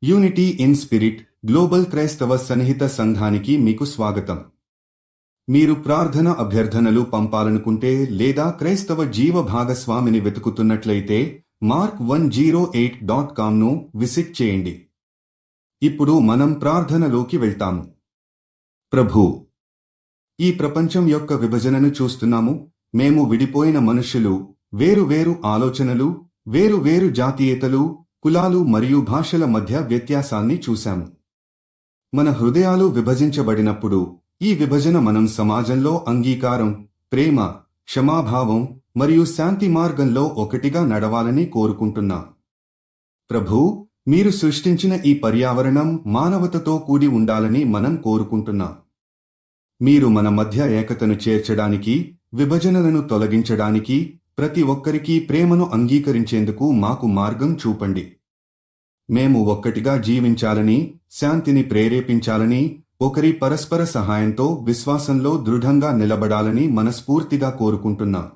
Unity in spirit global క్రైస్తవ సన్నిహిత సంఘానికి మీకు స్వాగతం. మీరు ప్రార్థన అభ్యర్థనలు పంపాలనుకుంటే లేదా క్రైస్తవ జీవ భాగస్వామిని వెతుకుతున్నట్లయితే mark108.comను విజిట్ చేయండి. ఇప్పుడు మనం ప్రార్థనలోకి వెళ్తాము. ప్రభూ, ఈ ప్రపంచం యొక్క విభజనను చూస్తున్నాము. మేము విడిపోయిన మనుష్యులు, వేరు ఆలోచనలు, వేరు జాతీయతలు, కులాలు మరియు భాషల మధ్య వ్యత్యాసాన్ని చూశాము. మన హృదయాలు విభజించబడినప్పుడు ఈ విభజన మనం సమాజంలో అంగీకారం, ప్రేమ, క్షమాభావం మరియు శాంతి మార్గంలో ఒకటిగా నడవాలని కోరుకుంటున్నాం. ప్రభూ, మీరు సృష్టించిన ఈ పర్యావరణం మానవతతో కూడి ఉండాలని మనం కోరుకుంటున్నాం. మీరు మన మధ్య ఏకతను చేర్చడానికి, విభజనలను తొలగించడానికి, ప్రతి ఒక్కరికి ప్రేమను అంగీకరించేందుకు మాకు మార్గం చూపండి. మేము ఒక్కటిగా జీవించాలని, శాంతిని ప్రేరేపించాలని, ఒకరి పరస్పర సహాయంతో విశ్వాసంలో దృఢంగా నిలబడాలని మనస్ఫూర్తిగా కోరుకుంటున్నాం.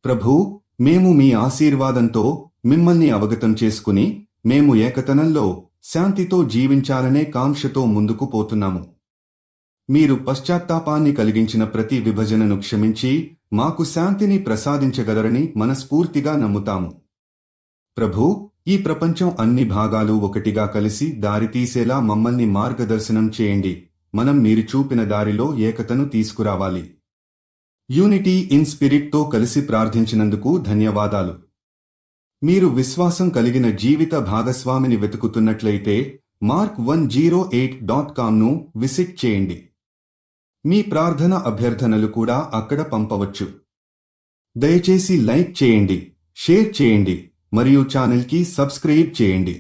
ప్రభూ, మేము మీ ఆశీర్వాదంతో మిమ్మల్ని అవగతం చేసుకుని మేము ఏకతనంలో శాంతితో జీవించాలనే కాంక్షతో ముందుకు పోతున్నాము. మీరు పశ్చాత్తాపాన్ని కలిగించిన ప్రతి విభజనను క్షమించి మాకు శాంతిని ప్రసాదించగలరని మనస్ఫూర్తిగా నమ్ముతాము. ప్రభూ, ఈ ప్రపంచం అన్ని భాగాలు ఒకటిగా కలిసి దారితీసేలా మమ్మల్ని మార్గదర్శనం చేయండి. మనం మీరు చూపిన దారిలో ఏకతను తీసుకురావాలి. యూనిటీ ఇన్ స్పిరిట్తో కలిసి ప్రార్థించినందుకు ధన్యవాదాలు. మీరు విశ్వాసం కలిగిన జీవిత భాగస్వామిని వెతుకుతున్నట్లయితే mark108.comను విజిట్ చేయండి. మీ ప్రార్థన అభ్యర్థనలు కూడా అక్కడ పంపవచ్చు. దయచేసి లైక్ చేయండి, షేర్ చేయండి మరియు ఛానల్కి సబ్స్క్రైబ్ చేయండి.